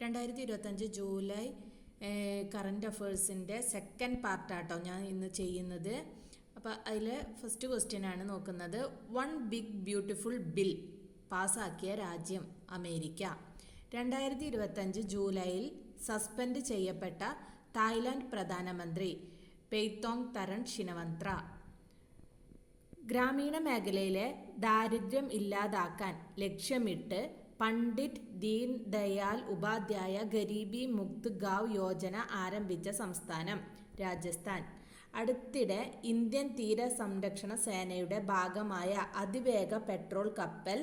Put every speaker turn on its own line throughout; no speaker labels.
2025 July current അഫേഴ്സിൻ്റെ second പാർട്ടാട്ടോ ഞാൻ ഇന്ന് ചെയ്യുന്നത്. അപ്പോൾ അതിൽ ഫസ്റ്റ് ക്വസ്റ്റ്യനാണ് നോക്കുന്നത്. വൺ ബിഗ് ബ്യൂട്ടിഫുൾ ബിൽ പാസ്സാക്കിയ രാജ്യം അമേരിക്ക. 2025 ജൂലൈയിൽ സസ്പെൻഡ് ചെയ്യപ്പെട്ട തായ്ലാൻഡ് പ്രധാനമന്ത്രി പെയ്തോങ് തരൺ ഷിനവന്ത്ര. ഗ്രാമീണ മേഖലയിലെ ദാരിദ്ര്യം ഇല്ലാതാക്കാൻ ലക്ഷ്യമിട്ട് പണ്ഡിറ്റ് ദീൻ ദയാൽ ഉപാധ്യായ ഗരീബി മുക്ത് ഗാവ് യോജന ആരംഭിച്ച സംസ്ഥാനം രാജസ്ഥാൻ. അടുത്തിടെ ഇന്ത്യൻ തീര സംരക്ഷണ സേനയുടെ ഭാഗമായ അതിവേഗ പെട്രോൾ കപ്പൽ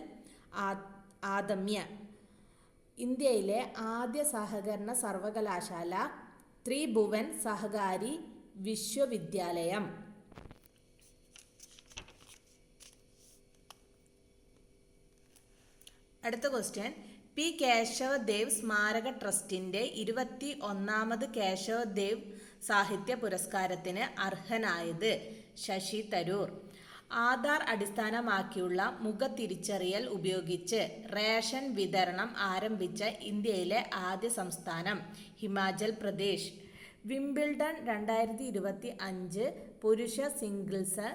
ആദമ്യ ഇന്ത്യയിലെ ആദ്യ സഹകരണ സർവകലാശാല ത്രിഭുവൻ സഹകാരി വിശ്വവിദ്യാലയം. അടുത്ത ക്വസ്റ്റ്യൻ, പി കേശവ് ദേവ് സ്മാരക ട്രസ്റ്റിൻ്റെ 21ാമത് കേശവ് ദേവ് സാഹിത്യ പുരസ്കാരത്തിന് അർഹനായത് ശശി തരൂർ. ആധാർ അടിസ്ഥാനമാക്കിയുള്ള മുഖതിരിച്ചറിയൽ ഉപയോഗിച്ച് റേഷൻ വിതരണം ആരംഭിച്ച ഇന്ത്യയിലെ ആദ്യ സംസ്ഥാനം ഹിമാചൽ പ്രദേശ്. വിംബിൾഡൺ 2025 പുരുഷ സിംഗിൾസ്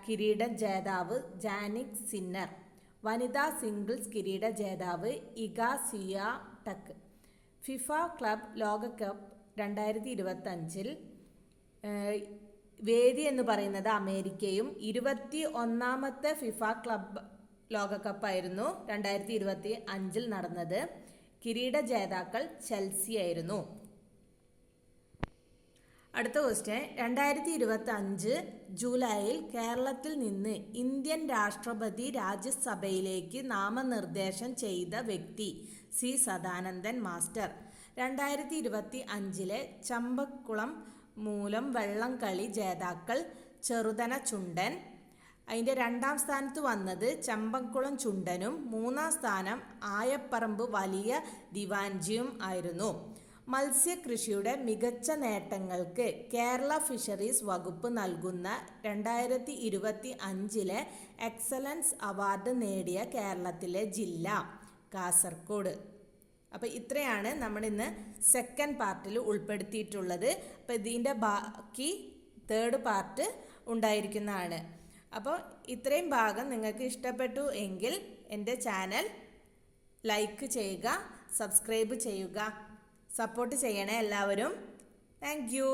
കിരീട ജേതാവ് ജാനിക് സിന്നർ. വനിതാ സിംഗിൾസ് കിരീട ജേതാവ് ഇഗ സിയാടെക്. ഫിഫ ക്ലബ് ലോകകപ്പ് 2025 വേദി എന്ന് പറയുന്നത് അമേരിക്കയും 21ാമത്തെ ഫിഫ ക്ലബ് ലോകകപ്പായിരുന്നു 2025 നടന്നത്. കിരീട ജേതാക്കൾ ചെൽസി ആയിരുന്നു. അടുത്ത ക്വസ്റ്റ്യൻ, 2025 ജൂലൈയിൽ കേരളത്തിൽ നിന്ന് ഇന്ത്യൻ രാഷ്ട്രപതി രാജ്യസഭയിലേക്ക് നാമനിർദ്ദേശം ചെയ്ത വ്യക്തി സി സദാനന്ദൻ മാസ്റ്റർ. 2025 ചമ്പക്കുളം മൂലം വള്ളംകളി ജേതാക്കൾ ചെറുതന ചുണ്ടൻ. അതിൻ്റെ 2ാം സ്ഥാനത്ത് വന്നത് ചമ്പക്കുളം ചുണ്ടനും 3ാം സ്ഥാനം ആയപ്പറമ്പ് വലിയ ദിവാൻജിയും ആയിരുന്നു. മത്സ്യകൃഷിയുടെ മികച്ച നേട്ടങ്ങൾക്ക് കേരള ഫിഷറീസ് വകുപ്പ് നൽകുന്ന 2025 എക്സലൻസ് അവാർഡ് നേടിയ കേരളത്തിലെ ജില്ല കാസർഗോഡ്. അപ്പോൾ ഇത്രയാണ് നമ്മൾ ഇന്ന് സെക്കൻഡ് പാർട്ടിൽ ഉൾപ്പെടുത്തിയിട്ടുള്ളത്. അപ്പോൾ ഇതിൻ്റെ ബാക്കി തേർഡ് പാർട്ട് ഉണ്ടായിരിക്കുന്നതാണ്. അപ്പോൾ ഇത്രയും ഭാഗം നിങ്ങൾക്ക് ഇഷ്ടപ്പെട്ടു എങ്കിൽ എൻ്റെ ചാനൽ ലൈക്ക് ചെയ്യുക, സബ്സ്ക്രൈബ് ചെയ്യുക, സപ്പോർട്ട് ചെയ്യണേ എല്ലാവരും. Thank you.